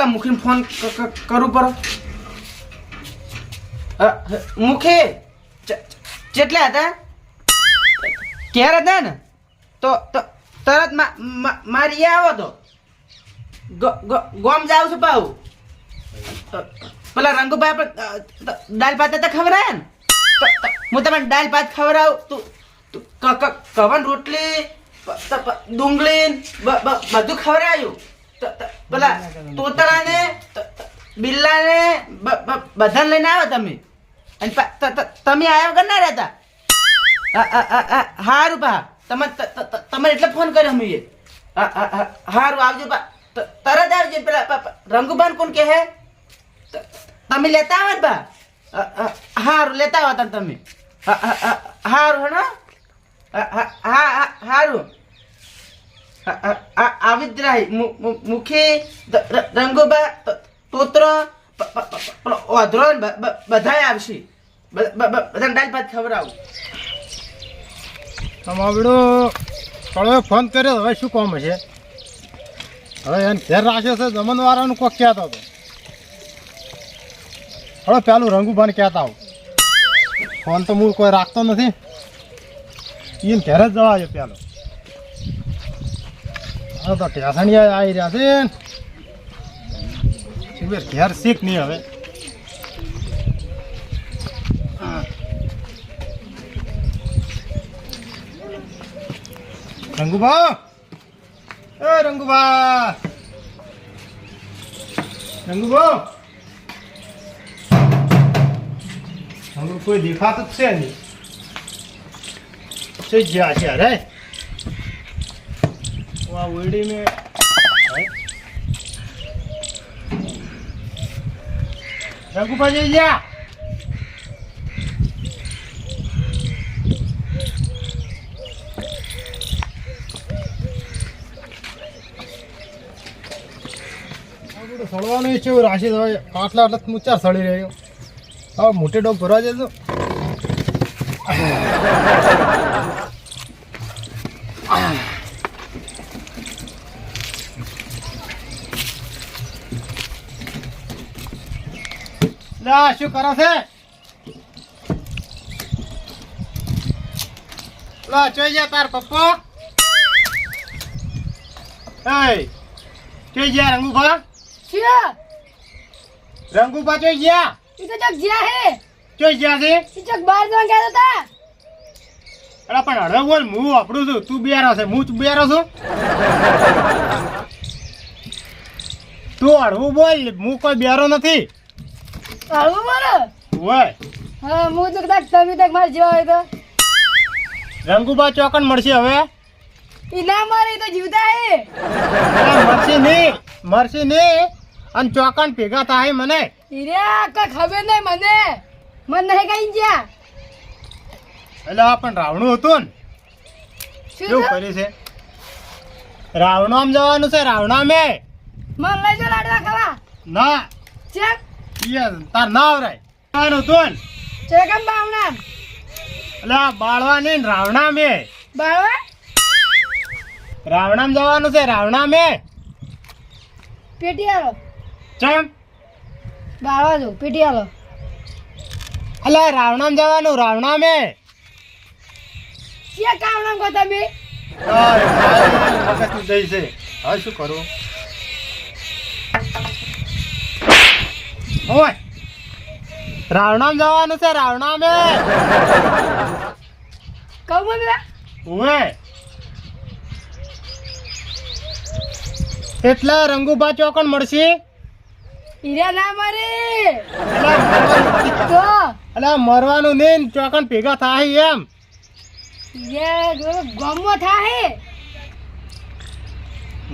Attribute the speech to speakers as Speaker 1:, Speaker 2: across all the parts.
Speaker 1: મુખી ફોન કરું પર મુખી કેટલા હતા ક્યારે હતા ને તો તરત મારી આવો તો ગોમ જાવ છું પાઉ પેલા રંગુભાઈ આપણે દાલ ભાત તો ખવડાય ને હું તમને દાલ ભાત ખવડાવું તું કવન રોટલી ડુંગળી બધું ખવડાયું પેલા તોતળાને બિલ્લાને બધાને લઈને આવ્યો તમે અને તમે આવ્યા વગર ના રહેતા હારું પા તમે એટલે ફોન કર્યો અમે હારું આવજો પા તરત આવજો પેલા રંગુબાન કોણ કહે તમે લેતા આવો ને પા હારું લેતા આવો તમે હારું હે હારું આવી જ રહી મુખી રંગુબા તોતરો ઓધરો બધા આવશે બધા દાલ ભાત ખવડાવું
Speaker 2: તમારો હવે ફોન કર્યો હવે શું કામ હશે હવે એને ઘેર રાખ્યો છે જમણવાળાનું કોક કહેતો હતો હવે પેલું રંગુભાને કહેતા આવું ફોન તો હું કોઈ રાખતો નથી એને ઘેર જ જવા છે પેલો હવે તો ટેસણિયા આવી રહ્યા છે ઘેર શીખ નહીં હવે રંગુભા એ રંગુભા રંગુ કોઈ દેખાતું જ છે નહીં થઈ ગયા છે અરે આ ઓરડી મેં રંગુભા જઈ ગયા સળવાનું છે રાશિ હવે આટલા ઊંચા સળી રહ્યો હવે મોટે ડોગ ભરવા જજો શું કરો છે ચોઈ જા તાર પપ્પા ચોઈ ગયા રંગુભા રંગુભા ચોઈ ગયા
Speaker 3: ઈ તો જગ જ્યા હે
Speaker 2: ચોઈ ગયા છે
Speaker 3: ઈ જગ બહાર જવા ગયા હતા
Speaker 2: અરે પણ હળવે બોલ હું વાપરું છું તું બેરો છે હું બેરો છું તું હળવું બોલ હું કોઈ બેરો નથી
Speaker 3: આવું મારો
Speaker 2: ઓય
Speaker 3: હા હું તો કદાચ તમે તક માર જેવા હોય તો
Speaker 2: રંગુભા ચોકન મળશે હવે
Speaker 3: ઈ ના મારે ઈ તો જીવતા હે
Speaker 2: મરસી નહીં અને ચોકન ભેગા થાય મને
Speaker 3: ઈરે કઈ ખબર નહીં મને નહીં કઈ ગયા
Speaker 2: એટલે આ પણ રાવણું હતું ને કેવું કર્યું છે રાવણામ જવાનું છે રાવણામે
Speaker 3: મન લઈ જો લાડવા ખાવા
Speaker 2: ના
Speaker 3: ચેક
Speaker 2: તાર ના આવરાય જવાનું હતું ને
Speaker 3: ચેકમ બાવણા
Speaker 2: એટલે આ બાળવા નહીં રાવણામે
Speaker 3: બાળવા
Speaker 2: રાવણામ જવાનું છે રાવણામે
Speaker 3: પેટી આલો
Speaker 2: ચમ
Speaker 3: બાળવા જો પેટી આલો
Speaker 2: એટલે રાવણામ જવાનું રાવણામે
Speaker 3: કે કામ નામ કો તમે
Speaker 2: મગજ દઈ છે હવે શું કરું ઓય રાવણામ જવાનું છે રાવણામે
Speaker 3: કહું મને
Speaker 2: ઓય એટલે રંગુભા ચોકન મળશે
Speaker 3: ઈરા ના મારે
Speaker 2: એટલે મરવાનું નહીં ચોકન ભેગા થાય એમ
Speaker 3: ગમો થાય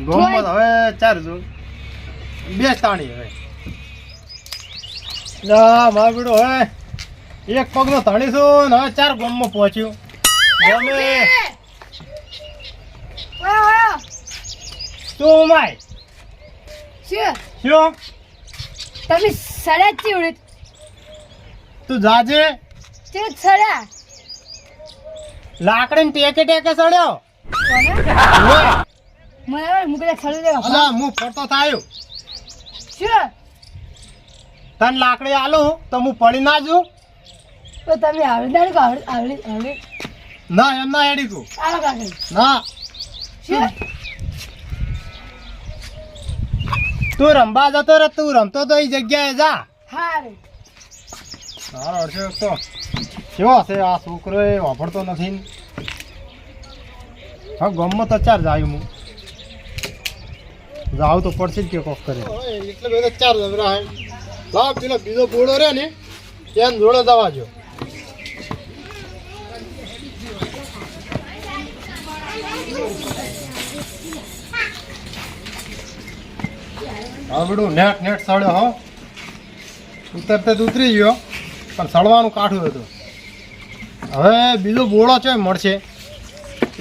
Speaker 2: ગોમત હવે ચાર જો બે તાણી હવે માર બેડો હવે એક પગનો ધણીશું ને હવે ચાર ગોમમાં પહોંચ્યું ગમે તું માય શું
Speaker 3: તમે સડા ચીવડે
Speaker 2: તું જાજે
Speaker 3: તે સડા
Speaker 2: લાકડી ટેકે ટેકે સડ્યો
Speaker 3: મને મુકે સડી દેવા
Speaker 2: અલા હું ફરતો થાયો
Speaker 3: શું
Speaker 2: તને લાકડી આલું તો હું પડી ના જઉં.
Speaker 3: તો તમે આવડી આવડી
Speaker 2: ના એમ ના હેડી તું.
Speaker 3: આલો કાકી
Speaker 2: ના
Speaker 3: શું
Speaker 2: તું રમવા જતો રે, તું રમતો તો એ જગ્યાએ જા.
Speaker 3: હારે
Speaker 2: તારો અડશો તો કેવો હશે આ છોકરો, એ વાપરતો નથી ને. હા ગમમાં તો ચાર જાય હું જાવ તો પડશે જ કે કોક કરે એટલે બધો ચાર જબરા હે. લાવ પેલો બીજો બોળો રે ને ત્યાં જોડે જવા જો. આવડું નેટ નેટ સળ્યો હો, ઉતરતે તો ઉતરી ગયો પણ સળવાનું કાઠું હતું. હવે બીજો બોળો છે મળશે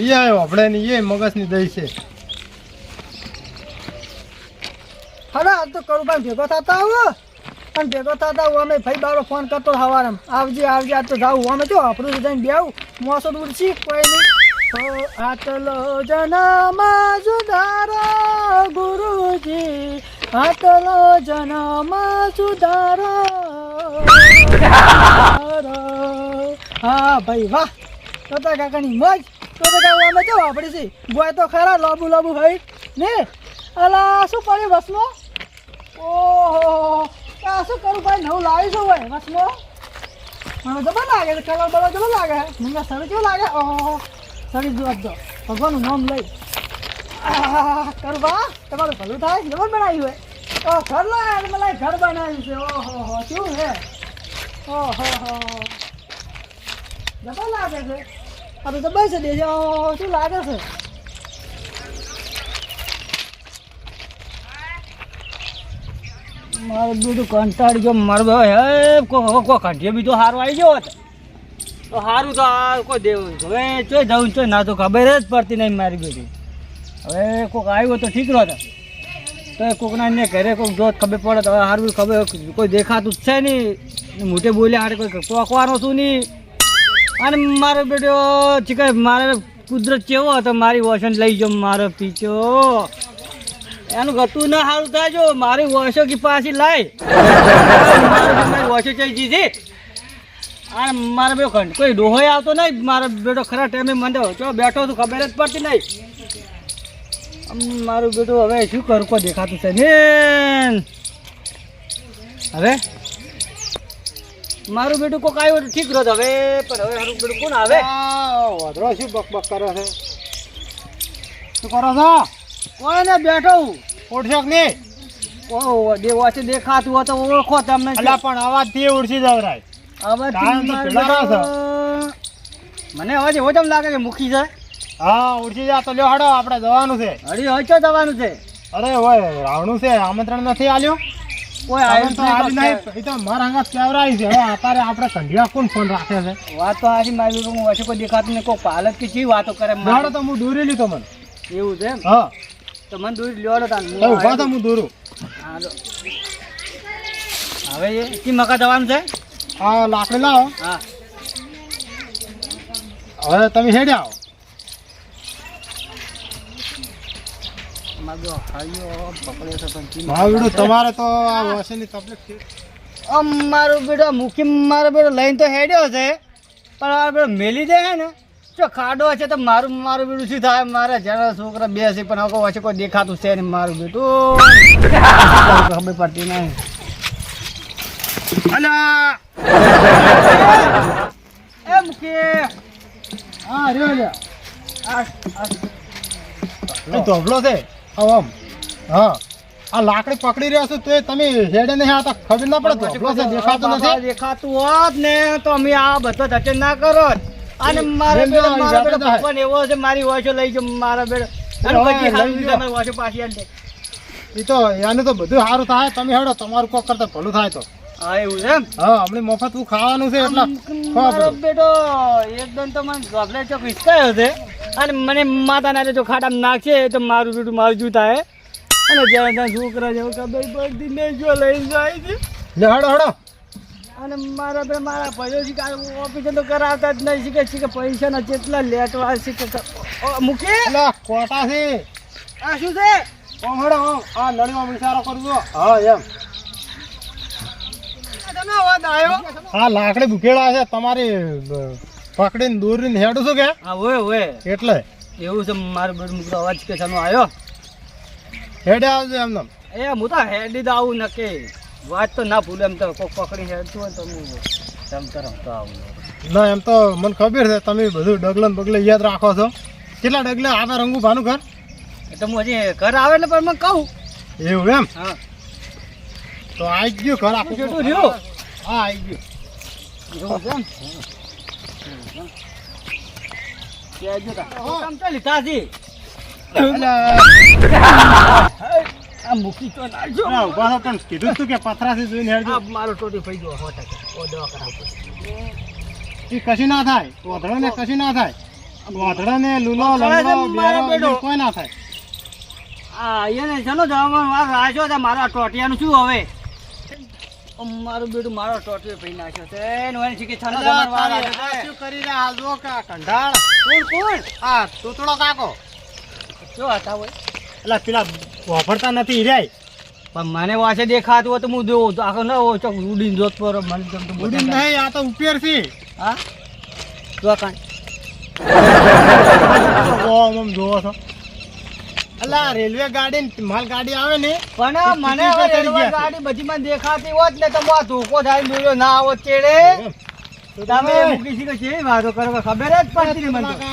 Speaker 2: એ આપણે ને એ મગજની દઈ છે.
Speaker 3: હા આજ તો કરું પણ ભેગો થતા આવો પણ ભેગો થતા આવું અમે ભાઈ બારો ફોન કરતો હવારમ આવજે આવજે આજ તો જાવું અમે જો આપણું જઈને બેવું મોસો દૂરથી કોઈ નહીં. આટલો જન્મ સુધારો ગુરુજી, આટલો જન્મ સુધારો. હા ભાઈ વાહ, તોતા કાકાની મોજ. તોતા કાકા અમે જો આપણી છે બોય તો ખરા લાબુ લાબુ ભાઈ ને. અલા શું પડ્યું બસમાં? ઓહો આ શું કરું ભાઈ, નવું લાવીશું ભાઈ બસમાં. મને જબર લાગે છે, કલર બલર જબર લાગે છે. મને સર કેવું લાગે? ઓહો સરી જો આપજો ભગવાનનું નામ લઈ. કરવા તમારું ભલું થાય, જબર બનાવ્યું હોય. ઓ ઘર લાવે મને ઘર બનાવ્યું છે. ઓહો શું હે? ઓહો જબર લાગે છે. આ તો જબર છે દેજો. શું લાગે છે? મારું બધું કંટાળી ગયો મારું ભાઈ. હે કોઈ કંઠીએ બીજો સારું આવી ગયો હતો તો સારું. તો આ કોઈ દેવું હવે ચોઈ જવું ચોઈ ના તો ખબર જ પડતી નહીં મારી બેટી. હવે કોઈક આવ્યો તો ઠીક રહો તો એ કોકના ને ઘરે કોઈક જોત ખબર પડે તો હવે સારું ખબર કોઈ દેખાતું જ છે નહીં. મોટે બોલ્યા હારે કોઈ ટોકવાનો શું નહીં. અને મારો બેટો ચીકર મારે કુદરત કેવો હતો, મારી વોશન લઈ જાઓ મારો પીછો એનું ગતું ના સારું થાય. જો મારી વોશો કે પાછી લાય મારી વોશો ચઈ જીધી. અને મારો બેટો કોઈ ડોહોય આવતો નહીં. મારો બેટો ખરા ટાઈમે મને જો બેઠો તો ખબર જ પડતી નહીં. મારું બેટું હવે શું કરું, કોઈ દેખાતું છે ને. હવે મારું બેટું કોઈક આવ્યું તો ઠીક રહ્યો હવે. પણ હવે મારું બેટું કોણ આવે?
Speaker 2: વાદળો શું બક બક કરે છે? શું કરો છો?
Speaker 3: કોને બેઠો હું
Speaker 2: ઓળશોક નહીં?
Speaker 3: ઓહો દેવાશે દેખાતું હોય તો ઓળખો તમને.
Speaker 2: અલા પણ અવાજથી ઉડસી જવરાય.
Speaker 3: હવે
Speaker 2: કારણ તો પેલા રહો છો.
Speaker 3: મને હવે એવો તેમ લાગે કે મૂકી જાય.
Speaker 2: હા ઉડસી જા તો લ્યો હાડો, આપણે જવાનું છે.
Speaker 3: હરી હોય તો જવાનું છે.
Speaker 2: અરે હોય રાવણું છે, આમંત્રણ નથી આલ્યું.
Speaker 3: કોઈ આવ્યું
Speaker 2: તો આલી નહીં. એ તો મારા અંગાત કેવરાઈ છે. હવે અત્યારે આપણે કંઢિયા કોણ ફોન રાખે છે?
Speaker 3: વાત તો આજી મારી હું વચ્ચે કોઈ દેખાતું નહીં. કોઈ પાલક કે ચી વાતો કરે
Speaker 2: હાડો તો હું દોરી લીધો મને.
Speaker 3: એવું છે એમ?
Speaker 2: હા
Speaker 3: તો મને દૂર લ્યો તાન
Speaker 2: તો ઉભા તો હું દોરું.
Speaker 3: હવે એ કી મકા જવાનું છે?
Speaker 2: આ લાકડી લાવો.
Speaker 3: હા
Speaker 2: હવે તમે હેડે આવો.
Speaker 3: માગો ખાયો પકડ્યો તો પણ કી
Speaker 2: મારું તમારે તો આ વોશની તકલીફ છે.
Speaker 3: મારો બેટો મૂકી મારો બેટો લઈને તો હેડ્યો છે પણ આ બેટો મેલી દે હે ને જો ખાડો છે તો મારું બેટું શું થાય? મારે જરા છોકરા બે છે પણ હવે વચ્ચે કોઈ દેખાતું છે ને મારું બેટું ખબર પડતી નહીં.
Speaker 2: અલા
Speaker 3: એ મૂકી
Speaker 2: હા રહ્યો લ્યો.
Speaker 3: આ
Speaker 2: એ ધોબલો છે. આમ હા આ લાકડી પકડી રહ્યો છું તો તમે હેડે નહીં આવતા ખબર ના પડે. ધોબલો છે દેખાતું નથી.
Speaker 3: દેખાતું હોત ને તો અમે આ બધો ધચન ના કરો. અને મારો બેટો ભગવાન એવો છે મારી વાંચો લઈ જાઓ મારા બેટો. અને પછી હારું તમારી વાંચો પાછી આલી દે.
Speaker 2: એ તો એનું તો બધું સારું થાય. તમે હેડો તમારું કોક કરતા ભલું થાય તો.
Speaker 3: હા એવું છે એમ?
Speaker 2: હા હમણે મફત ખાવાનું છે એટલે
Speaker 3: મારો બેટો એકદમ તો મને ચોકલેટ ચોક વિચકાયો છે અને મને માતાના જો ખાટામાં નાખશે તો મારું બેટું મારું જૂ થાય. અને જ્યાં ત્યાં છોકરા જેવું ખબર પડતી નહીં જો લઈને જાય છે.
Speaker 2: લે હડો હડો.
Speaker 3: અને મારા બે મારા પૈસા ઓફિસે તો કરાવતા જ નહીં. શીખે પૈસાના જેટલા લેટવા શીખે મૂકી.
Speaker 2: અલા કોટા છે.
Speaker 3: આ શું છે?
Speaker 2: ઓમ હેડો ઓમ આ નળીમાં વિચારો કરજો હા એમ હા લાકડી ભૂકેલા છે તમારી પકડીને દોરીને હેડું છું કે
Speaker 3: હા ઓય ઓય
Speaker 2: એટલે
Speaker 3: એવું છે મારો બેટો મૂકતો અવાજ કે ચાલો આવ્યો
Speaker 2: હેડે આવજો એમને
Speaker 3: એ હું તો હેડી તો આવું નક્કી વાત તો ના ભૂલે એમ તો કોક પકડી હેડતું હોય તો હું રમતો રમતો આવું
Speaker 2: ના એમ તો મને ખબર છે તમે બધું ડગલન બગલે યાદ રાખો છો કેટલા ડગલે આવે રંગુભાનું ઘર
Speaker 3: એટલે હું હજી ઘર આવે એટલે પણ મને કહું
Speaker 2: એવું એમ
Speaker 3: હા
Speaker 2: તો આવી ગયું ઘર આખું
Speaker 3: કેટલું રહ્યું?
Speaker 2: હા આવી ગયું
Speaker 3: એવું છે એમ? કહેજો તા. કામ તો લીધા છે. આ મૂકી તો નાખજો.
Speaker 2: ના, ઊભા થો તને કીધું તું કે પથરાથી જોઈને હેડજો
Speaker 3: આ મારો ટોટી પડી ગયો 100%. ઓ દવા કરાવતો.
Speaker 2: એ કશું ના થાય વાધડો ને કશું ના થાય વાધડો ને લૂલો
Speaker 3: વાધડા
Speaker 2: લંગડો
Speaker 3: છે મારો
Speaker 2: બેડો
Speaker 3: બેડો.
Speaker 2: કોઈ ના થાય
Speaker 3: આ એને ચલો જવામાં વાર રાખ્યો છે મારા ટોટિયાનું શું હવે મારું બેટું મારો ટોટિયો પડી નાખ્યો છે ને એને શીખી છનો જમણ વાર રાખ્યો છે.
Speaker 2: શું કરી રહ્યા હાલ જો કા કંઢાળ
Speaker 3: કોણ કોણ
Speaker 2: આ તૂતડો કાકો
Speaker 3: જો હતા હોય
Speaker 2: એટલે પેલા વાપરતા નથી રે
Speaker 3: પણ મને વાસે દેખાતું હોય તો હું જોઉં તો આખો ના હોય ચોક ઉડીને જોત પર મને તો
Speaker 2: ઉડી નહીં આ તો ઉપેર થી
Speaker 3: હા જો કાંઈ
Speaker 2: ઓમ જોવો છો અલા રેલવે ગાડી ને માલ ગાડી આવે ને
Speaker 3: પણ મને હવે
Speaker 2: ચડી
Speaker 3: રેલવે
Speaker 2: ગયા છે.
Speaker 3: ગાડી બધીમાં દેખાતી હોત ને તો હું આ ધોકો થાય બોલ્યો ના આવત ચેડે તમે મૂકી શીખે છે એવી વાતો કરો ખબર જ પડતી નહીં મને તો.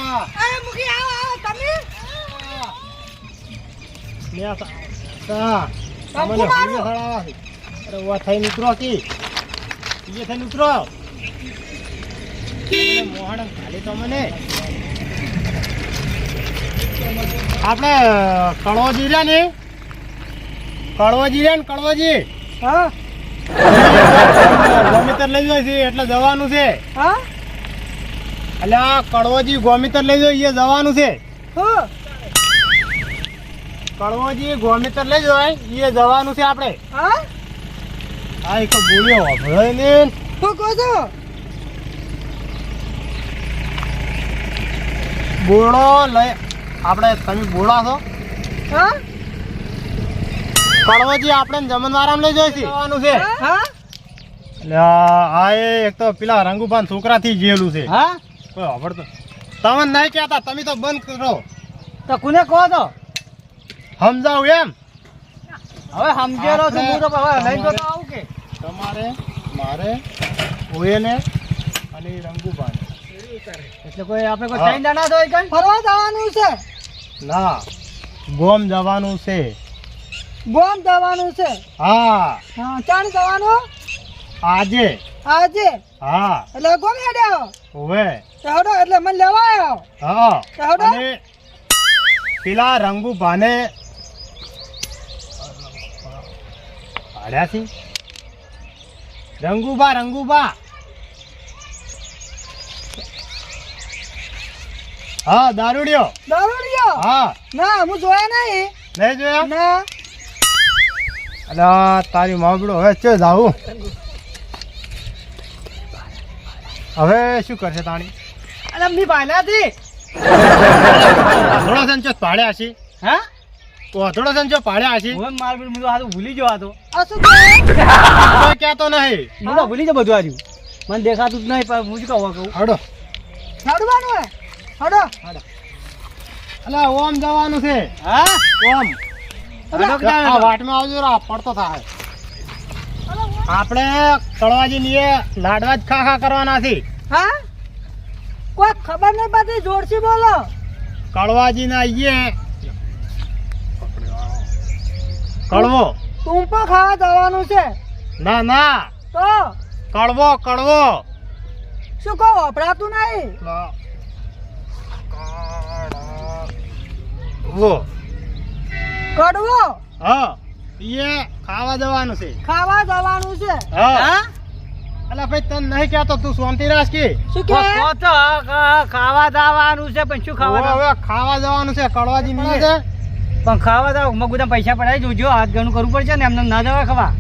Speaker 2: અરે વા થઈને ઉતરો કી એ થઈને ઉતરો મોહણ ખાલી તો મને આપણે કળવાજી રહ્યા ને કળવાજી
Speaker 3: હા
Speaker 2: ગોમીતર લઈ જાય છે એટલે જવાનું છે
Speaker 3: હા
Speaker 2: એટલે આ કળવાજી ગોમીતર લઈ જાય એ જવાનું છે
Speaker 3: હા
Speaker 2: કળવાજી ગોમીતર લઈ જાય એ જવાનું છે આપણે
Speaker 3: હા
Speaker 2: આ એક બોલ્યો ભાઈ ને
Speaker 3: શું કહો છો
Speaker 2: બોળો લઈ આપણે તમે બોળા છો
Speaker 3: હા
Speaker 2: કળવાજી આપણે જમણવારામાં લઈ જાય છે જવાનું છે
Speaker 3: હા
Speaker 2: એટલે આ એક તો પેલા રંગુભાન છોકરાથી જેલું છે
Speaker 3: હા
Speaker 2: કોઈ આવડતો તમે નહીં કહેતા તમે તો બંધ કરો
Speaker 3: તો કોને કહો તો
Speaker 2: સમજાવ એમ
Speaker 3: હવે સમજેલો છું હું તો હવે લઈને તો આવું કે
Speaker 2: તમારે મારે ઓયેને અને એ રંગુભાન
Speaker 3: એટલે કોઈ આપણે કોઈ ટ્રેન દાણા તો કઈ ફરવા જવાનું છે
Speaker 2: ના ગોમ જવાનું છે
Speaker 3: ગોમ જવાનું છે
Speaker 2: હા
Speaker 3: હા ચાણ જવાનું
Speaker 2: આજે
Speaker 3: આજે
Speaker 2: હા
Speaker 3: એટલે ગોમ હેડે આવો
Speaker 2: ઓવે
Speaker 3: ચાવડો એટલે મને લેવા આવ્યો
Speaker 2: હા
Speaker 3: ચાવડો
Speaker 2: અને પેલા રંગુભાને પાડ્યા છે રંગુબા હા દારૂડિયો
Speaker 3: દારૂડિયો
Speaker 2: હા
Speaker 3: ના હું જોયા નહીં
Speaker 2: નહીં જોયા
Speaker 3: ના
Speaker 2: અલા તારી માવડો હવે ચો જાવું હવે શું કરશે તાણી
Speaker 3: અરે મી પાલાથી
Speaker 2: થોડો સંચો પાડ્યા છે
Speaker 3: હા
Speaker 2: થોડો સંચો પાડ્યા છે
Speaker 3: હું માર હું તો હાથ ભૂલી ગયો હતો આ શું
Speaker 2: કોઈ કહેતો નહીં
Speaker 3: હું તો ભૂલી ગયો બધું આજુ મને દેખાતું જ નહીં પણ હું જ કહું
Speaker 2: હડો
Speaker 3: છાડવાનું હે હડો
Speaker 2: અલા ઓમ જવાનું છે
Speaker 3: હા
Speaker 2: ઓમ આ વાટમાં આવજો રા પડતો થાય આપણે કળવાજી ની લાડવા જ ખા કરવાના છે
Speaker 3: હા કોઈ ખબર નહીં પડતી જોરથી બોલો
Speaker 2: કળવાજી ના આઈએ કળવો
Speaker 3: ટૂંપો ખાવા જવાનું છે
Speaker 2: ના ના
Speaker 3: તો
Speaker 2: કળવો
Speaker 3: શું કહો વપરાતું નહીં
Speaker 2: વો
Speaker 3: કડવો
Speaker 2: હા એ ખાવા જવાનું છે
Speaker 3: ખાવા જવાનું છે
Speaker 2: હા અલા ભાઈ તને નહીં કહેતો તું શાંતિ રાખ કે
Speaker 3: શું કે ખાવા જવાનું છે પણ શું
Speaker 2: હવે ખાવા જવાનું છે કળવાજી ની છે
Speaker 3: પણ ખાવા જાવ મગ બધા પૈસા પડાવી જોજો હાથ ગણું કરવું પડશે ને એમને ના જવા ખવા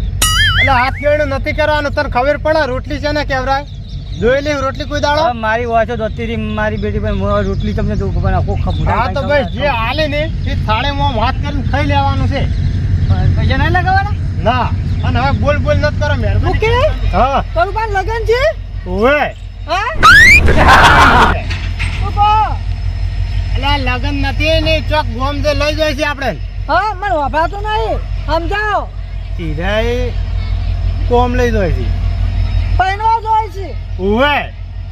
Speaker 2: એટલે હાથ ગેડું નથી કરવાનું તને ખબર પડે રોટલી છે ને કેવરાય જોઈ લે રોટલી કોઈ દાડો
Speaker 3: હવે મારી વાંચો દોતી રહી મારી બેટી પણ હું રોટલી તમને દઉં ખબર આખો ખબર
Speaker 2: હા તો ભાઈ જે હાલે ને એ થાળીમાં હાથ કરીને ખાઈ લેવાનું છે
Speaker 3: પૈસા નહીં લગાવવાના
Speaker 2: ના અને હવે બોલ બોલ નત કરો મહેરબાની હા
Speaker 3: તારું પાસે લગન છે
Speaker 2: ઓવે
Speaker 3: હા
Speaker 2: અલા લગન નથી ને ચોક ગોમ જે લઈ જાય છે આપણે
Speaker 3: હા મને વાપરાતું નહીં સમજાવો
Speaker 2: સીધા કોમ લઈ જાય છે
Speaker 3: પહેરવા જોઈએ છે
Speaker 2: ઓવે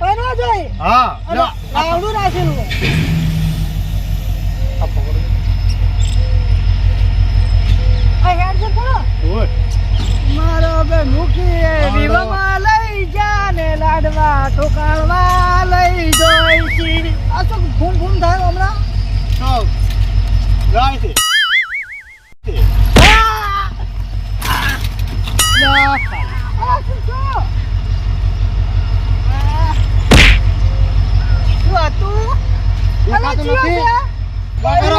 Speaker 3: પહેરવા જોઈએ
Speaker 2: હા લો
Speaker 3: આવડું નાખેલું આ હેડ છે પણ
Speaker 2: ઓવે
Speaker 3: મારો બે મૂકી વિવામાં લઈ જા ને લાડવા ઠોકાળવા લઈ જોઈ છી આ તો ઘૂમ ઘૂમ થાય હમણાં
Speaker 2: તો જાય છે
Speaker 3: આ શું છો? શું હતું? અલા,
Speaker 2: દેખાતું
Speaker 3: ચિયો
Speaker 2: નથી?
Speaker 3: છે?
Speaker 2: બકરો.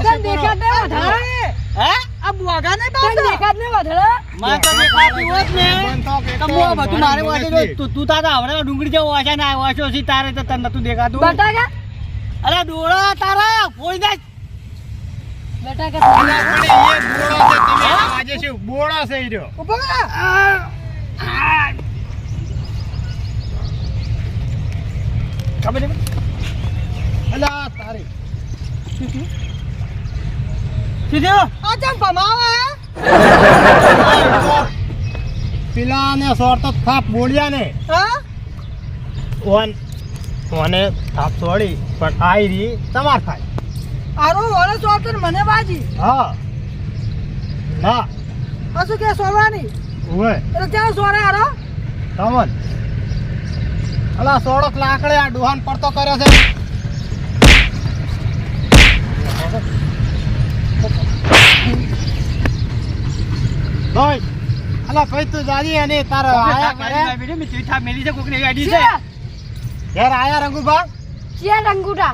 Speaker 3: તને દેખાત નહીં વધારે? આ બુઆગા નહીં પાછો? તને દેખાત નહીં વધારે?
Speaker 2: માં તો દેખાતી હોત ને,
Speaker 3: તો હું આ બધું મારે વાંચે તું તારા આવડે ડુંગળી જેવો વાંચે ને વાંચ્યો છે તારે તો તને નતું દેખાતું બટાકા અરે ડોળા તારા ફોડી દે બટાકા
Speaker 2: અલા, પણ એ બોળો છે તમે આજે છે બોળો છે ઈ રહ્યો
Speaker 3: ઉભો રહે. ખબર નહીં
Speaker 2: અલા તારી
Speaker 3: સીધો આ ચમ ભમાવે
Speaker 2: પેલા ને સોર તો થાપ બોલ્યા ને
Speaker 3: હા
Speaker 2: ઓને થાપ છોડી પણ આઈ રી તમાર થાય
Speaker 3: આરો ઓળે સોળતો ને મને બાજી
Speaker 2: હા ના
Speaker 3: આ શું કે સોળવાની
Speaker 2: ઓવે
Speaker 3: એટલે ત્યાં સોળે આરો
Speaker 2: તમન અલા સોળક લાકડે આ ડોહાન પડતો કર્યો છે ભાઈ અલા ભાઈ તું જાજી અને તાર આયા ઘરે
Speaker 3: મે ચીઠા મેલી છે કોકને ગાડી છે
Speaker 2: ઘેર આયા રંગુબા
Speaker 4: ચિયા રંગુટા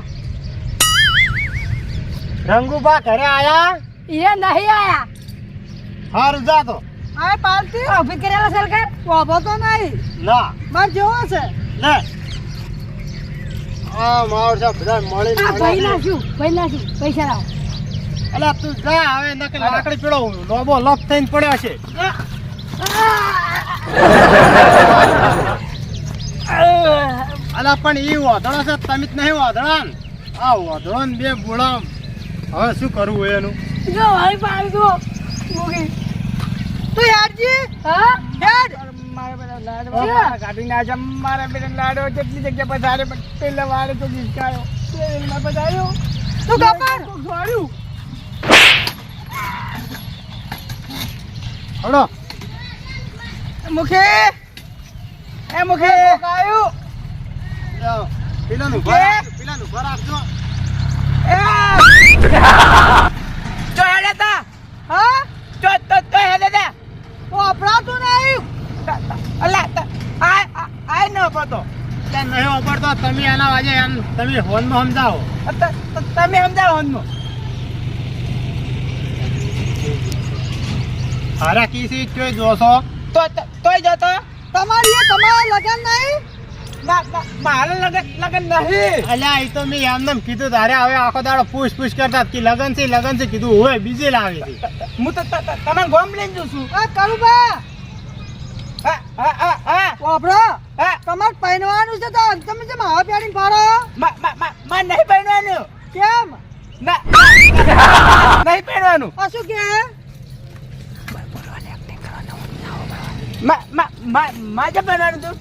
Speaker 2: રંગુબા ઘરે આયા
Speaker 4: એ નહીં આયા
Speaker 2: હારું જા તો
Speaker 3: આ પાલતી
Speaker 4: ઉભી કરેલા સરકાર
Speaker 3: વાભો તો નહીં
Speaker 2: ના
Speaker 3: માર જેવો છે
Speaker 2: લે આ માવર સાહેબ બધા મળી
Speaker 4: આ ભાઈ નાખ્યું પૈસા લાવો
Speaker 2: અલા તું જા હવે નકે લાકડી પેલો લોબો લપ થઈને પડ્યો છે અલા પણ ઈ વાદળો છે તમે જ નહીં વાદળા ને આ વાદળો ને બે બોળા હવે શું કરવું એનું
Speaker 4: જો ભાઈ પાડી દો મુગી
Speaker 3: તું યારજી
Speaker 4: હા
Speaker 3: હેડ
Speaker 4: મારે બધા
Speaker 3: લાડવા કાઢી ના જમ મારા બેટા લાડો જેટલી જગ્યા પધારે પણ પેલા વારે તો ગીચકાયો તેલમાં પધાર્યો તું કપાર છોડ્યું
Speaker 2: હળો
Speaker 3: મુખે એ મુખે કાયું
Speaker 2: પેલાનું
Speaker 3: કે?
Speaker 2: પેલાનું ઘર આપજો
Speaker 3: એ ચો હેડે તા હા ચો હેડે તા ઓ અપરાતું નહીં અલા આય ન પતો
Speaker 2: ત્યાં નહીં વાપરતો તમે એના વાજે એમ તમે હોનમાં સમજાવો
Speaker 3: તમે સમજાવો હનમો
Speaker 2: હારા કીસી જોઈ જોશો
Speaker 3: તોય જતો તમારી તમારા લગન નહીં મારે લગન નહીં
Speaker 2: અલ્યા એ તો મેં એમને કીધું તારે હવે આખો દાડો પૂછ કરતા કે લગન છે કીધું હોય બીજે લાવી હતી
Speaker 3: હું તો તમે ગોમ લઈને જઉં છું આ કરું બા વાપરો તમારે પહેરવાનું છે તો તમે જે માવા પહેરીને ફરો માં નહીં પહેરવાનું કેમ નહીં પહેરવાનું આ શું કે માજે પહેરવાનું તું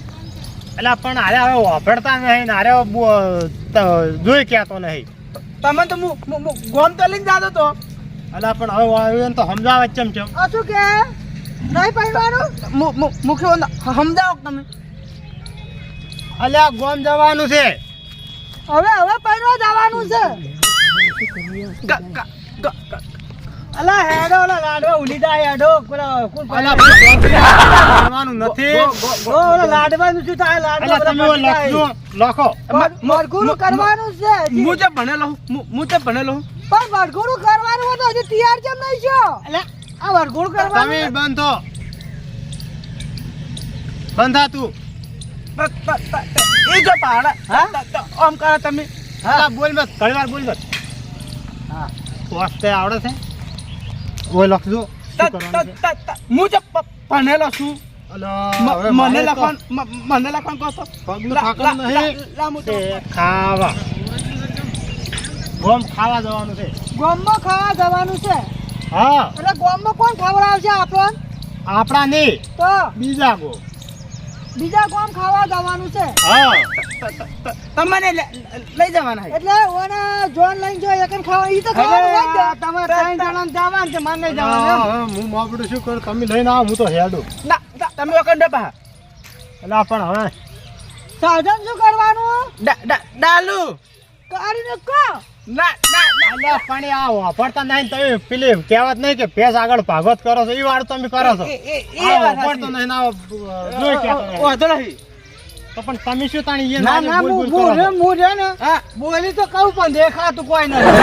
Speaker 2: એટલે પણ હારે હવે વાપરતા નહીં ને હારે જોઈ ક્યાંતો નહીં
Speaker 3: તમે તો ગોમ તો લઈને જાતો તો
Speaker 2: એટલે પણ હવે આવ્યું તો સમજાવે ચમચમ
Speaker 3: આ શું કે નહીં પહેરવાનું મુખ્ય સમજાવો તમે
Speaker 2: અલ્યા ગોમ જવાનું છે
Speaker 3: હવે પહેરવા જવાનું છે અલા હેડો ઓલા લાડો ઉલીદા હેડો
Speaker 2: અલ્યા ભાઈ જવાનું નથી
Speaker 3: ઓલા લાડવાનું શું થાય
Speaker 2: અલ્યા તમે ઓલો લખજો લખો
Speaker 3: મરઘુનું કરવાનું છે હું જે ભણેલો પણ વરઘોડું કરવાનું હોય તો હજી તૈયાર કેમ નહીં છો એટલે આ વરઘોડું
Speaker 2: તમે
Speaker 3: કરવાનું
Speaker 2: બંધો બંધા તું
Speaker 1: એ જો પહાડ
Speaker 3: હા?
Speaker 1: આમ કરો તમે
Speaker 2: હા બોલ મત ઘણી વાર બોલ મત
Speaker 3: હા
Speaker 2: વાસ્તે આવડે છે ઓય લખજો શું કરવાનું છે?
Speaker 1: હું જો ભણેલો છું
Speaker 2: અલા, હવે
Speaker 1: મને
Speaker 2: મારે તો
Speaker 1: લખવાનું મને લખવાનું કહો છો
Speaker 2: પગનું ઠાકરું નહીં તે ખાવા ગોમ ખાવા જવાનું છે
Speaker 4: ગોમમાં ખાવા જવાનું છે
Speaker 2: હા
Speaker 4: એટલે ગોમમાં કોણ ખવડાવશે આપણને
Speaker 2: આપણા નહીં
Speaker 4: તો
Speaker 2: બીજા ગો
Speaker 4: બીજા ગોમ ખાવા જવાનું છે
Speaker 2: હા
Speaker 1: તમને લઈ જવાના છે.
Speaker 4: એટલે ઓને જોન લઈને જો એકન ખાવા ઈ તો ખાવાનું હોય જ ને.
Speaker 3: તમે 3 જણા જવાનું છે મને નહીં જવાનું
Speaker 2: હા, હા, હું માપડું શું કરું તમે લઈને આવો હું તો હેડું
Speaker 1: ના તમે ઓકંડે પા
Speaker 2: એટલે પણ હવે
Speaker 4: સાધન શું કરવાનું
Speaker 1: ડાલુ
Speaker 4: કાઢીને કહો
Speaker 1: ના ના ના
Speaker 2: અલ્યા પણ આ વાપરતા નહીં તમે પેલી કહેવત નહીં કે ભેંસ આગળ ભાગવત કરો છો એ વાળું તમે કરો છો
Speaker 1: એ
Speaker 2: આ
Speaker 1: વાત
Speaker 2: વાપરતો
Speaker 1: સાચી.
Speaker 2: નહીં આ જોઈ ક્યાં કરે.
Speaker 1: વાંધો નહીં.
Speaker 2: તો પણ તમે શું તાણી એ
Speaker 3: ના
Speaker 2: નાની
Speaker 3: ના
Speaker 2: બોલ બોલ કરો છો?
Speaker 3: હું છે ને
Speaker 1: હા
Speaker 3: બોલી તો કહું પણ દેખાતું કોઈ નથી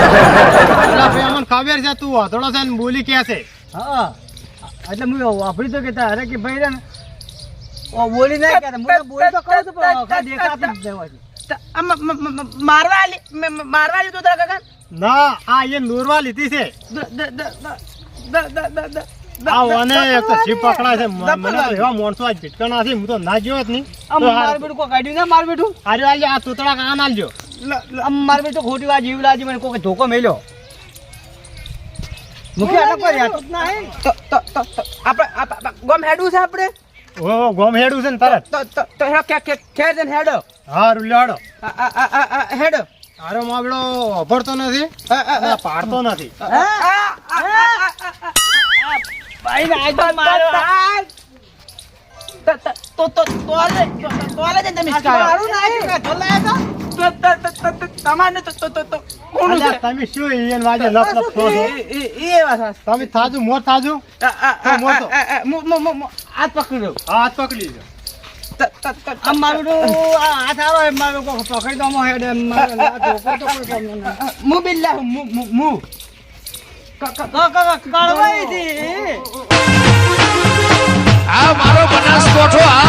Speaker 2: અલા ભાઈ અમને ખબર છે તું વાધડો છે ને બોલી કે છે
Speaker 3: હા એટલે હું વાપરી તો કેતા અરે કે ભાઈ રે ને ઓ બોલી નહીં કે હું તો બોલી તો કહું છું પણ વખત દેખાતું જ દેવાય
Speaker 1: મારવા આલી તું તારા કાકા
Speaker 2: ના આ એ નોરવા લીધી છે આ ઓને એક તો જીભ પકડાય છે મને તો એવા માણસો આજ ભીટકણા છે હું તો ના જેવો જ નહીં
Speaker 3: આમ માર બેટું કોઈ કાઢ્યું ના માર બેટું
Speaker 2: આજો આલજો આ તૂતળા કાન આલજો
Speaker 3: આમ માર બેટું ખોટી વાત જીવ લાજી મને કોઈ ધોકો મેલ્યો મુખી આટલો કોઈ રહેતો જ નહીં
Speaker 1: આપણે ગોમ હેડું છે આપણે
Speaker 2: ઓ ગોમ હેડું છે ને તરત
Speaker 1: તો હેડો ખેર જઈને હેડો
Speaker 2: હા રૂલ્યાડો
Speaker 1: હેડો
Speaker 2: આરો માવડો અભરતો નથી અને પાડતો નથી
Speaker 3: ભાઈ ને આજ તો મારો
Speaker 1: મારું તમારે કોણ
Speaker 2: અલ્યા, તમે શું ઈયન વાજે લપ લપ છો છો?
Speaker 1: એ વાત
Speaker 2: તમે થાજુ મોર થાજુ
Speaker 1: હાથ પકડ્યો
Speaker 2: હાથ પકડી લો
Speaker 3: આમ મારું તો આ હાથ આવો એમ મારું કોઈ પકડી દો મો હેડ એમ મારો આ ધોકો તો કોઈ કામ નહીં
Speaker 1: હું બિલ્લા હું
Speaker 3: કળવાઈ હતી
Speaker 5: આ મારો બનાસકોઠો આ